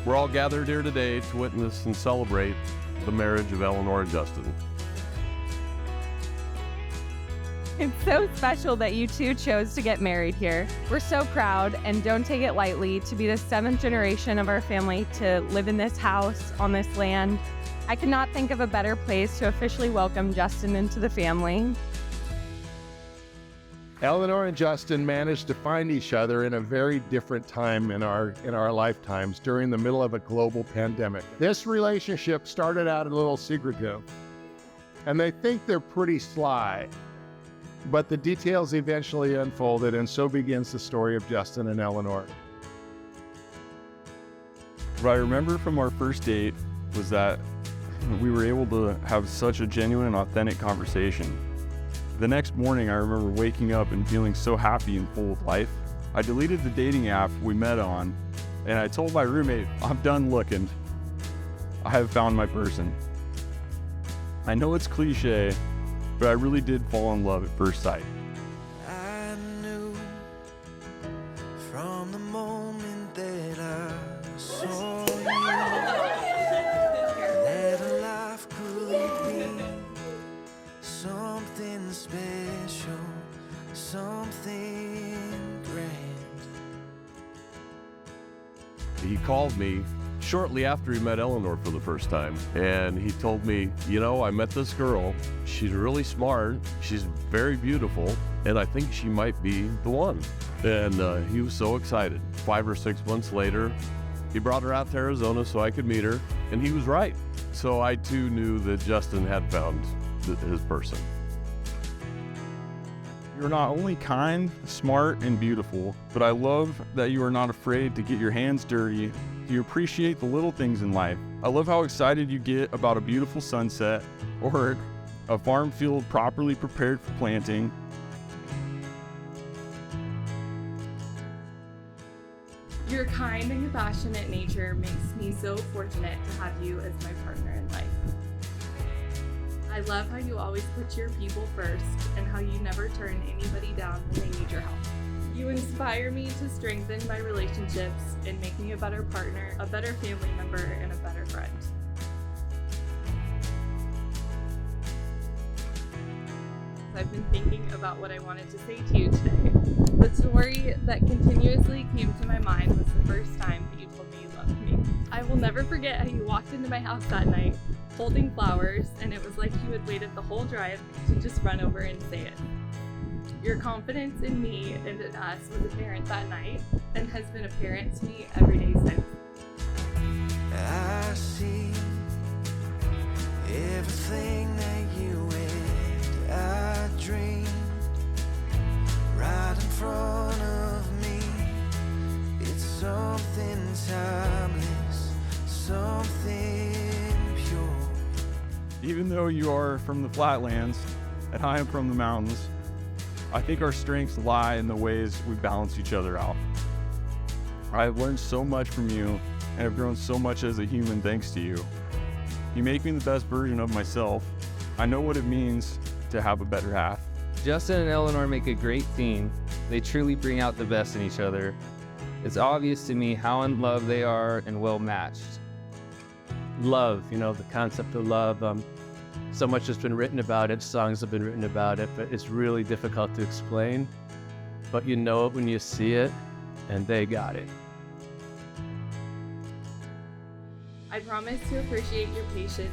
We're all gathered here today to witness and celebrate the marriage of Eleanor and Justin. It's so special that you two chose to get married here. We're so proud and don't take it lightly to be the 7th generation of our family to live in this house, on this land. I could not think of a better place to officially welcome Justin into the family. Eleanor and Justin managed to find each other in a very different time in our lifetimes during the middle of a global pandemic. This relationship started out a little secretive, and they think they're pretty sly. But the details eventually unfolded, and so begins the story of Justin and Eleanor. What I remember from our first date was that we were able to have such a genuine and authentic conversation. The next morning, I remember waking up and feeling so happy and full of life. I deleted the dating app we met on, and I told my roommate, I'm done looking. I have found my person. I know it's cliche, but I really did fall in love at first sight. I knew from the moment that I saw you that life could be something special, something grand. He called me shortly after he met Eleanor for the first time, and he told me, you know, I met this girl. She's really smart, she's very beautiful, and I think she might be the one. And he was so excited. 5 or 6 months later, he brought her out to Arizona so I could meet her, and he was right. So I too knew that Justin had found his person. You're not only kind, smart, and beautiful, but I love that you are not afraid to get your hands dirty. You appreciate the little things in life. I love how excited you get about a beautiful sunset or a farm field properly prepared for planting. Your kind and compassionate nature makes me so fortunate to have you as my partner in life. I love how you always put your people first and how you never turn anybody down when they need your help. You inspire me to strengthen my relationships and make me a better partner, a better family member, and a better friend. I've been thinking about what I wanted to say to you today. The story that continuously came to my mind was the first time that you told me you loved me. I will never forget how you walked into my house that night holding flowers, and it was like you had waited the whole drive to just run over and say it. Your confidence in me and in us was apparent that night and has been apparent to me every day since. I see everything that you and I dreamed right in front of me. It's something timeless, something pure. Even though you are from the flatlands and I am from the mountains, I think our strengths lie in the ways we balance each other out. I've learned so much from you and have grown so much as a human thanks to you. You make me the best version of myself. I know what it means to have a better half. Justin and Eleanor make a great team. They truly bring out the best in each other. It's obvious to me how in love they are and well matched. Love, the concept of love. So much has been written about it, songs have been written about it, but it's really difficult to explain. But you know it when you see it, and they got it. I promise to appreciate your patience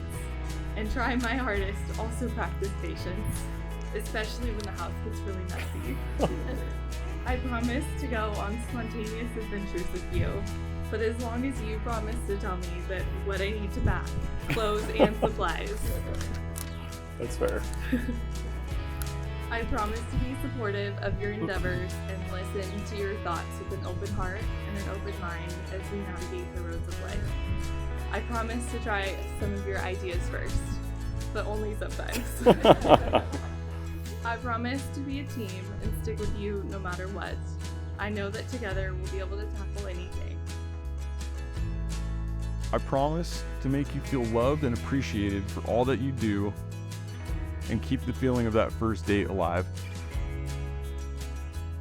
and try my hardest to also practice patience, especially when the house gets really messy. I promise to go on spontaneous adventures with you, but as long as you promise to tell me that what I need to pack, clothes and supplies. That's fair. I promise to be supportive of your endeavors and listen to your thoughts with an open heart and an open mind as we navigate the roads of life. I promise to try some of your ideas first, but only sometimes. I promise to be a team and stick with you no matter what. I know that together we'll be able to tackle anything. I promise to make you feel loved and appreciated for all that you do and keep the feeling of that first date alive.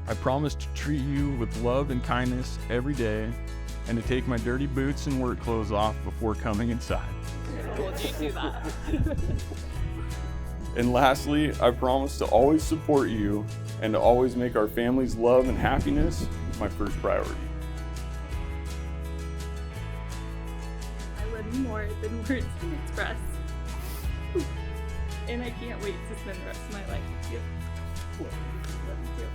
I promise to treat you with love and kindness every day and to take my dirty boots and work clothes off before coming inside. Would you do that? And lastly, I promise to always support you and to always make our family's love and happiness my first priority. I love you more than words can express. And I can't wait to spend the rest of my life with you. Love you too.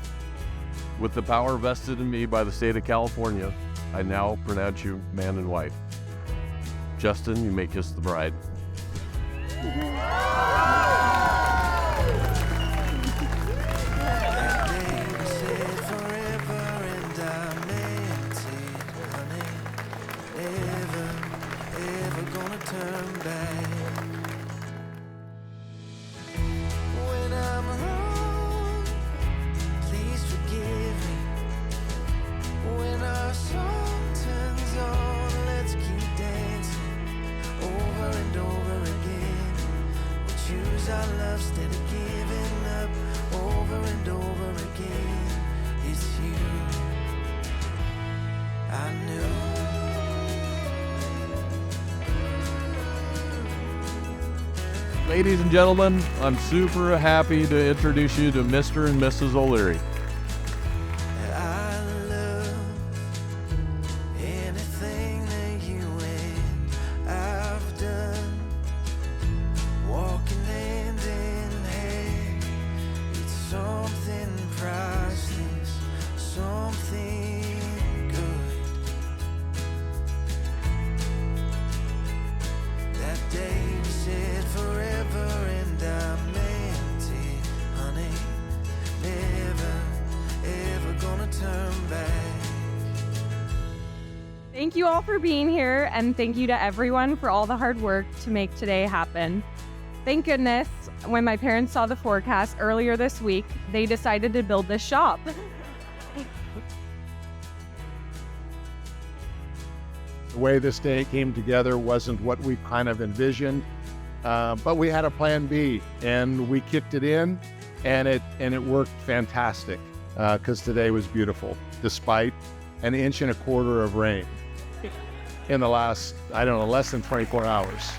With the power vested in me by the state of California, I now pronounce you man and wife. Justin, you may kiss the bride. Our love instead of giving up over and over again. It's you I knew. Ladies and gentlemen, I'm super happy to introduce you to Mr. and Mrs. O'Leary. I love anything that you and I've done. Walking hand in hand, it's something priceless, something good. That day we said forever, and I meant it, honey. Never, ever gonna turn back. Thank you all for being here, and thank you to everyone for all the hard work to make today happen. Thank goodness, when my parents saw the forecast earlier this week, they decided to build this shop. The way this day came together wasn't what we kind of envisioned, but we had a plan B, and we kicked it in, and it worked fantastic, because today was beautiful, despite an 1.25 inches of rain in the last, less than 24 hours.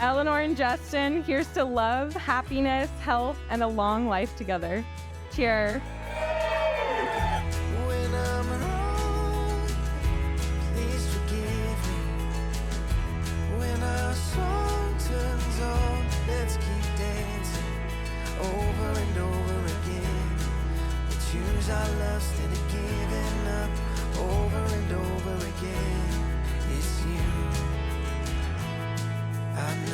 Eleanor and Justin, here's to love, happiness, health, and a long life together. Cheers. When I'm wrong, please forgive me. When our song turns on, let's keep dancing over and over again. We choose our love instead of giving up over and over again. It's you I knew.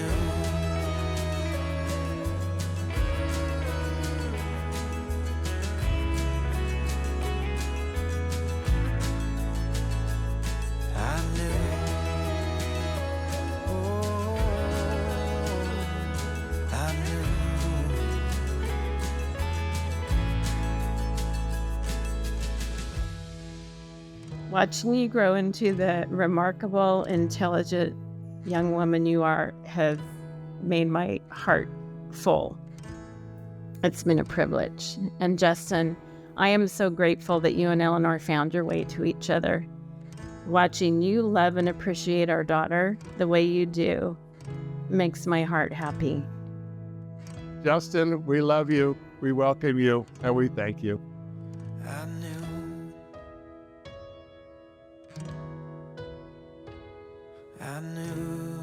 I knew. Oh, I knew. Watching you grow into the remarkable, intelligent young woman you are have made my heart full. It's been a privilege. And Justin, I am so grateful that you and Eleanor found your way to each other. Watching you love and appreciate our daughter the way you do makes my heart happy. Justin, we love you, we welcome you, and we thank you. I knew. I knew.